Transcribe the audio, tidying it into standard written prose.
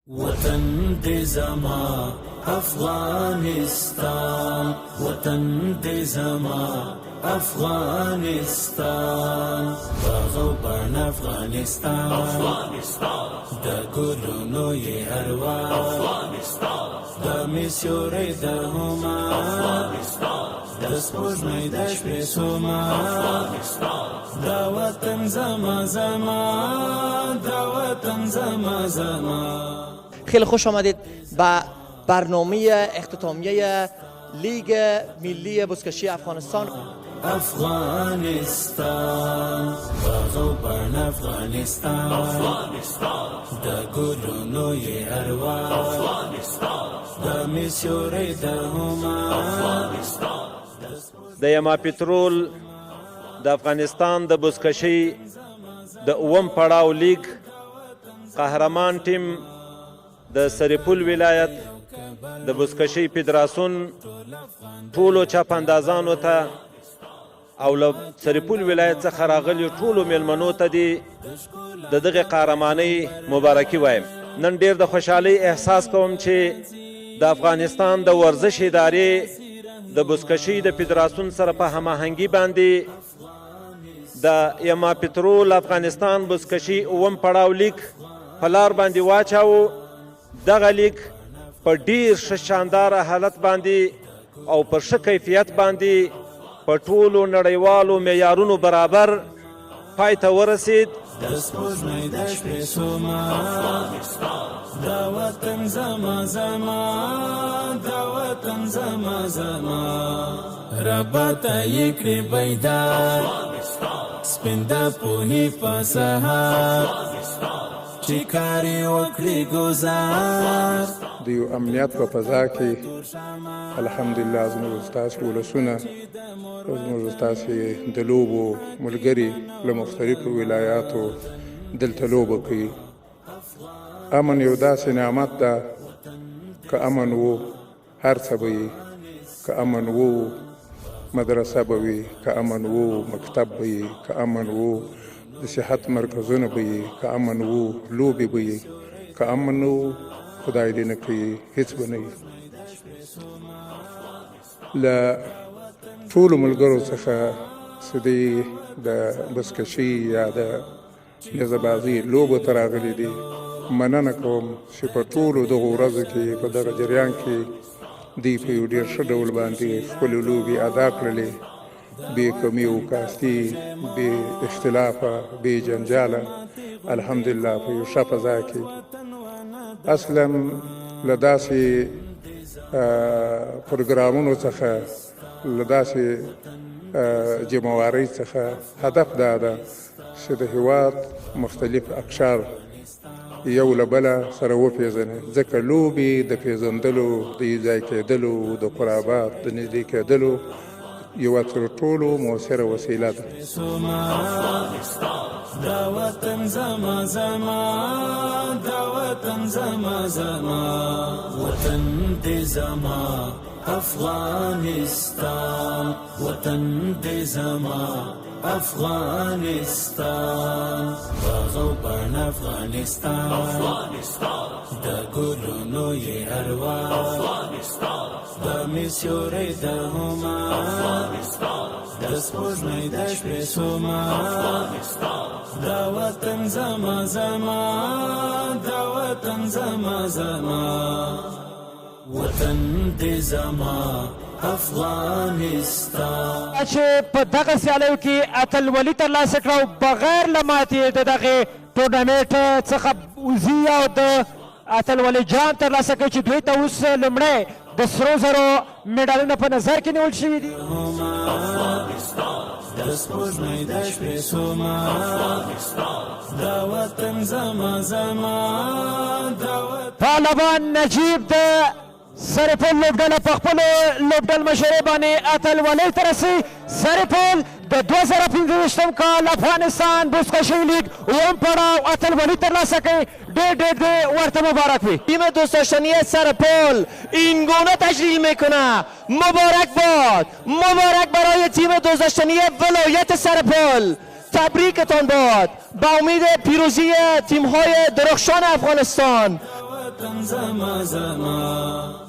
وطن دې زما افغانستان، وطن دې زما افغانستان، باغ بڼ افغانستان، د ګلونو یې اروا، د مسیوري د هما، د سپوږمۍ د شپې سوما، دا وطن زما زما، دا وطن زما زما. خیلی خوش آمدید به برنامه اختتامیه لیگ ملی بزکشی افغانستان. افغانستان، باغ و بڼ افغانستان، د ګلونو یې اروا، د مسیوري د هما. د یما پترول د افغانستان د بزکشي د اوم پړاو لیگ قهرمان ټیم د سرپل ولایت د بزکشي فدراسیون ټولو چاپاندازانو ته او له سرپل ولایت څخه راغلي ټولو میلمنو ته د دغه قهرمانۍ مبارکي وایم. نن ډېر د خوشحالۍ احساس کوم چې د افغانستان د ورزش ادارې د بزکشي د فدراسیون سره په هماهنګي باندې د یما پترول افغانستان بزکشي اوم پړاو لیگ په لار باندې واچاوو. دغه لیگ په ډیر ښه شانداره حالت باندې او پر ښه کیفیت باندې په ټولو نړیوالو معیارونو برابر پای ته ورسید. د سپوږمۍ د شپې سوما، دا وطن زما زما، دا وطن زما زما. رباته یې کړې بیدار سپین د پوهې په سهار، چې کار یې وکړي ګزار. د یو امنیت په فضا کې الحمدلله زموږ ستاسو ولسونه زموږ ستاسو د لوبو ملګري له مختلفو ولایاتو دلته لوبه کوي. امن یو داسې نعمت ده، که امن وو هر څه به وي، که امن وو مدرسه به وي، که امن وو مکتب به وي، که امن وو د صحت مرکزونه به وي، که امن وو لوبې به وي، که امن وو خدای دې نه کړي هېڅ به نه وي. له ټولو ملګرو څخه چې دوی د بزکشي یا د نیزهبازۍ لوبو ته راغلي دي، مننه کوم چې په ټولو دغو ورځو کې په دغه جریان کې دوی په یو ډېر ښه ډول باندې خپلې لوبې ادا کړلې، بې کمي و کاستي، بې اختلافه، بې جنجاله، الحمدلله په یو ښه فضا کې. اصلا له داسې پروګرامونو څخه، له داسې جمعوارۍ څخه هدف دا ده چې د هېواد مختلف اقشار یو له بله سره وپېژني، ځکه لوبې د پېژندلو، د یوځای کېدلو، د قرابات د نږدې کېدلو یوه تر ټولو مؤثره وسیله ده. دا وطن زما زما، دا وطن زما زما. وطن دې زما افغانستان، وطن دې زما افغانستان، باغ و بڼ افغانستان، د ګلونو یې اروا، د مسیوري د هما، د سپوږمۍ د شپې سوما. دا وطن زما زما، دا وطن زما زما. وطن دې زما افغانستان. چې په دغه سیالیو کې اتلولي ترلاسه کړه او بغیر له ماتې د دغې ټورنمنټ څخه وځي او د اتلولي جام ترلاسه کوي، چې دوی ته اوس لومړی د سرو زرو مډالونه په نظر کې نیول شوي دي. د سپوږمۍ د شپې سوما، دا وطن زما زما، دا وطن. پهلوان نجیب د سرپل لوبډله په خپلو لوبډل مشرۍ باندې اتلولۍ ته رسي. سرپل د 2015 کال افغانستان بزکشی لیگ اوم پړاو اتلولي ترلاسه کوي. ډېر ډېر ورته مبارک وي. تیم دوست داشتنی سرپل این گونه تشکیل میکنه. مبارک باد، مبارک برای تیم دوست داشتنی ولایت سرپل. تبریکتان باد با امید پیروزی تیم‌های درخشان افغانستان. وطن زما زما